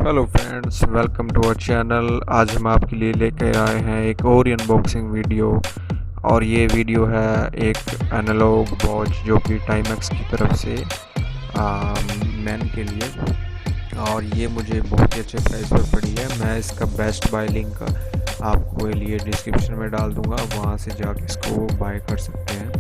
Hello friends, welcome to our channel. आज हम आपके लिए लेकर आए हैं एक और अनबॉक्सिंग वीडियो। और ये वीडियो है एक एनालॉग वॉच जो कि टाइमैक्स की तरफ से मैन के लिए। और ये मुझे बहुत ही अच्छे प्राइस पर पड़ी है। मैं इसका बेस्ट बाय लिंक आपको लिए डिस्क्रिप्शन में डाल दूंगा, वहाँ से जाके इसको बाय कर सकते हैं।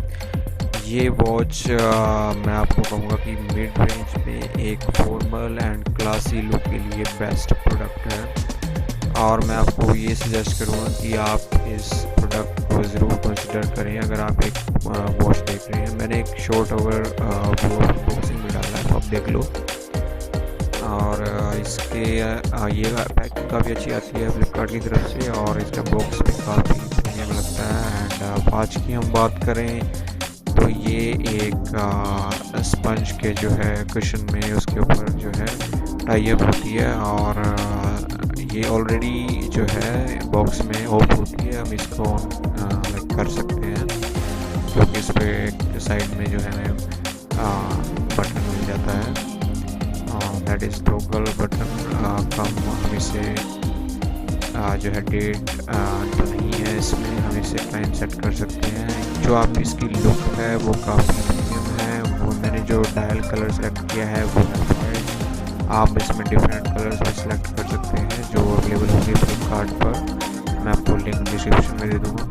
ये वॉच मैं आपको कहूँगा कि मिड रेंज में एक फॉर्मल एंड क्लासी लुक के लिए बेस्ट प्रोडक्ट है। और मैं आपको ये सजेस्ट करूँगा कि आप इस प्रोडक्ट को ज़रूर कंसिडर करें अगर आप एक वॉच देख रहे हैं। मैंने एक शॉर्ट ओवर अनबॉक्सिंग में डाला है, आप देख लो। और इसके ये पैकिंग काफ़ी अच्छी आती है फ्लिपकार्ट की तरफ से, और इसका बॉक्स भी काफ़ी प्रीमियम लगता है। एंड आज की हम बात करें तो ये एक स्पंज के जो है कुशन में उसके ऊपर जो है टाई अप होती है, और ये ऑलरेडी जो है बॉक्स में ऑफ होती है। हम इसको लाइक कर सकते हैं क्योंकि इस पर साइड में जो है बटन मिल जाता है, दैट इज़ टॉगल बटन। हम इसे जो है डेट तो नहीं है इसमें, हम इसे टाइम सेट कर सकते हैं। जो आप इसकी लुक है वो काफ़ी प्रीमियम है। वो मैंने जो डायल कलर सेलेक्ट किया है वो है वाइट। आप इसमें डिफरेंट कलर्स भी सिलेक्ट कर सकते हैं जो अवेलेबल होंगे फ्लिपकार्ट पर। मैं आपको लिंक डिस्क्रिप्शन में दे दूँगा।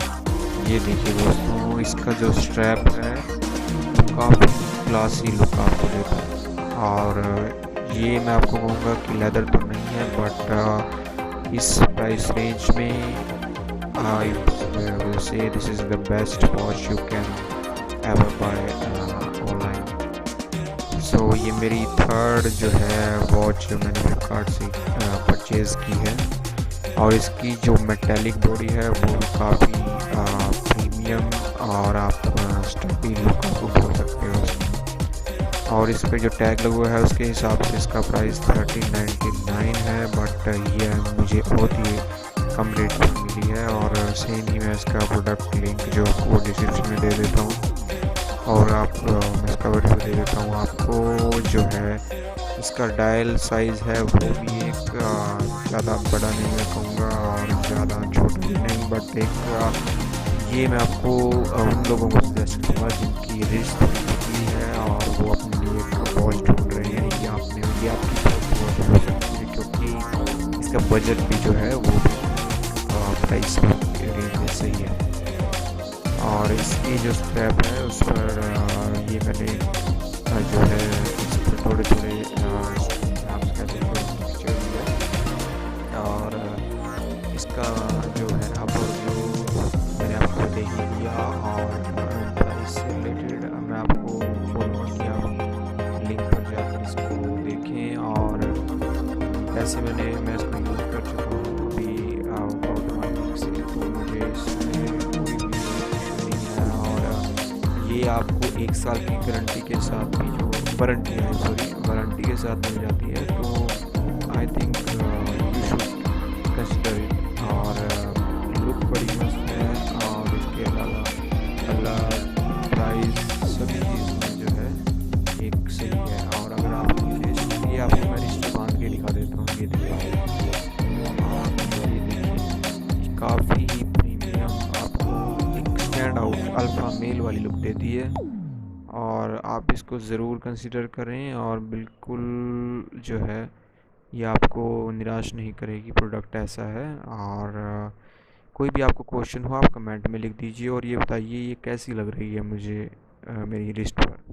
ये देखिए दोस्तों, इसका जो स्ट्रैप है वो काफ़ी क्लासी लुक आपको देता है। और ये मैं आपको कहूँगा कि लेदर तो नहीं है, बट इस प्राइस रेंज में I will say this is the best watch you can ever buy online. So ये मेरी थर्ड जो है वॉच जो मैंने फ्लिपकार्ट से परचेज़ की है। और इसकी जो मेटेलिक बॉडी है वो काफ़ी प्रीमियम और आप स्टडी लुक आपको बोल सकते हो उसमें। और इस पर जो टैग लगा हुआ है उसके हिसाब से इसका प्राइस 1399 है, बट ये मुझे बहुत ही कम रेट पर मिली है। और सेम ही मैं इसका प्रोडक्ट लिंक जो आपको डिस्क्रिप्शन में दे देता हूँ, और मैं इसका वीडियो दे देता हूँ आपको। जो है इसका डायल साइज़ है वो भी एक ज़्यादा बड़ा नहीं मैं कहूँगा और ज़्यादा छोटा भी नहीं, बट एक ये मैं आपको उन लोगों को सजेस्ट करूँगा जिनकी रिस्ट होती है और वो अपने लिए एक वॉच ढूंढ रहे हैं। ये आपकी वॉच हो सकती है क्योंकि इसका बजट भी जो है वो भी प्राइस रेंज में सही है। और इसकी जो स्ट्रैप है उस पर ये मैंने जो है इस पर थोड़े थोड़े पिक्चर दिया। और इसका जो है अब जो मैंने आपको देख लिया, और प्राइस से रिलेटेड मैं आपको बोलूँगा कि आप लिंक पर जाकर इसको देखें। और ऐसे मैं इसको यूज़ कर चुका हूँ अभी अबाउट 1 वीक से, तो मुझे इसमें कोई भी इशू नहीं है। और ये आपको 1 साल की गारंटी के साथ भी जो वारंटी के साथ मिल जाती है, तो I think you should consider it. और लुक बड़ी मस्त है, और इसके अलावा प्राइस सभी इसमें जो है एक सही है। और अगर आप ये आपको मैं रिश्ते बांध के दिखा देता हूँ, ये देखिए काफ़ी ही प्रीमियम आपको एक स्टैंड आउट अल्फ़ा मेल वाली लुक देती है। और आप इसको ज़रूर कंसिडर करें, और बिल्कुल जो है ये आपको निराश नहीं करेगी। प्रोडक्ट ऐसा है। और कोई भी आपको क्वेश्चन हो आप कमेंट में लिख दीजिए, और ये बताइए ये कैसी लग रही है मुझे मेरी रिस्ट पर।